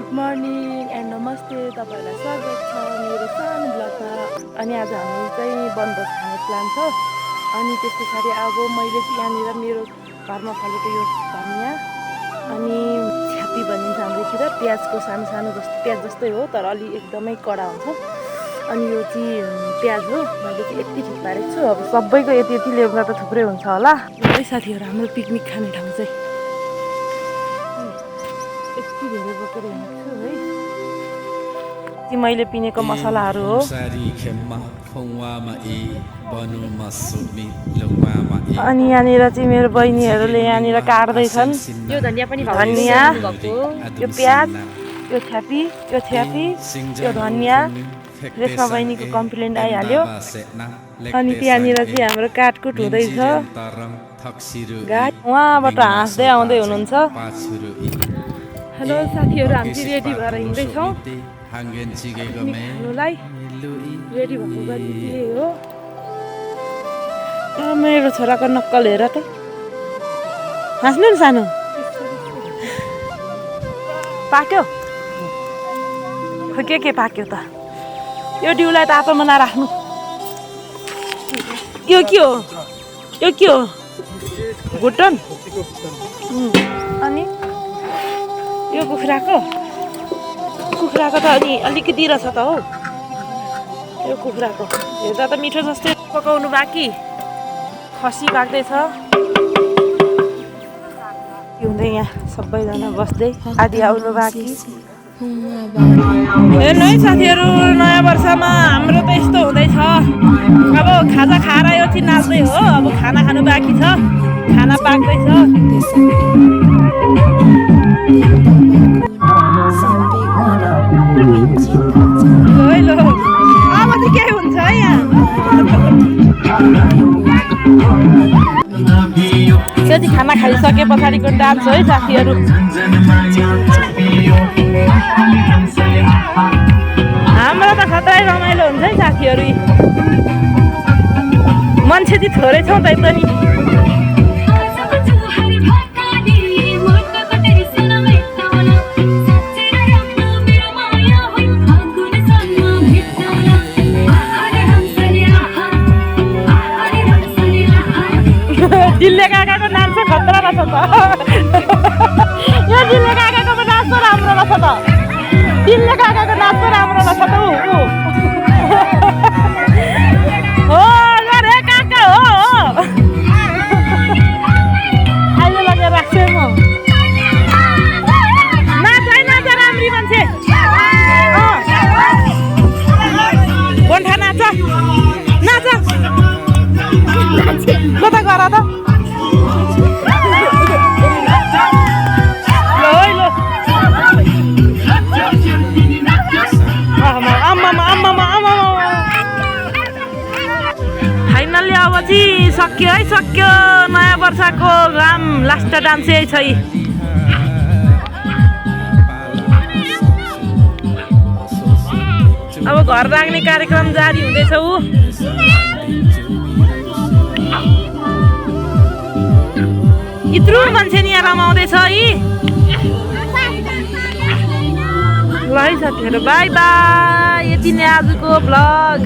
Good morning and नमस्ते, तपाईँहरूलाई स्वागत छ मेरो सानो ब्लगमा। अनि आज हामी चाहिँ बनभोज खाने प्लान छ। अनि त्यस पछाडि अब मैले यहाँनिर मेरो घरमा फलेको यो धनिया अनि छ्यापी भनिन्छ हाम्रोतिर, प्याजको सानो सानो जस्तो प्याज जस्तै हो तर अलि एकदमै कडा हुन्छ। अनि यो चाहिँ प्याज हो, मैले चाहिँ यति ठिक पारेको छु। अब सबैको यति यति ल्याउँदा त थुप्रै हुन्छ होला है साथीहरू। हाम्रो पिकनिक खाने ठाउँ चाहिँ यति धेरै बोकेर हिँडेको छु है। ती मैले पिनेको मसलाहरू हो। अनि यहाँनिर चाहिँ मेरो बहिनीहरूले यहाँनिर काट्दैछन्। यो धनिया पनि धनिया, यो प्याज, यो छ्यापी, यो धनिया। रेशमा बहिनीको कम्प्लेन्ट आइहाल्यो। अनि त्यहाँनिर चाहिँ हाम्रो काटकुट हुँदैछ। उहाँबाट हाँस्दै आउँदै हुनुहुन्छ। हेलो साथीहरू, हामी चाहिँ रेडी भएर हिँड्दैछौँ खानुलाई। रेडी भएको गरी हो। मेरो छोराको नक्कल हेर त, हाँस्नु नि सानो। पाक्यो खोइ के पाक्यो त। यो डिउलाई तातोमा नराख्नु। यो के हो, यो के हो? भुटन। अनि यो कुखुराको त अनि अलिकति रहेछ त हौ। यो कुखुराको हेर्दा त मिठो जस्तै। पकाउनु बाँकी, खसी पाक्दैछ। हिउँदै यहाँ सबैजना बस्दै, आदि आउनु बाँकी। हेर्नु है साथीहरू, नयाँ वर्षमा हाम्रो त यस्तो हुँदैछ। अब खाजा खाएर यो चाहिँ नाच्दै हो। अब खाना खानु बाँकी छ, खाना पाक्दैछ। ल अब चाहिँ के हुन्छ है यहाँ। यो चाहिँ खाना खाइसके पछाडिको डान्स हो है साथीहरू। हाम्रो त खतरै रमाइलो हुन्छ है साथीहरू। मान्छे चाहिँ थोरै छौँ तैपनि। दिल्ले काकाको नाम चाहिँ खतरा रहेछ त। यो दिल्ले काकाको नाच त राम्रो रहेछ त। दिल्ले काकाको नाच त राम्रो रहेछ त। हो रे काका हो। अहिले लगेर राख्छु म। नाच है नाच, राम्री मान्छे। गोन्ठा नाच नाच कता गर त। फाइनल्ली अब चाहिँ सक्यो है, सक्यो नयाँ वर्षको लास्ट डान्स यही छ। अब घर राख्ने कार्यक्रम जारी हुँदैछ। यत्रो मान्छे नि यहाँ रमाउँदैछ है। ल है साथीहरू, बाई बाई। यति नै आजको भ्लग।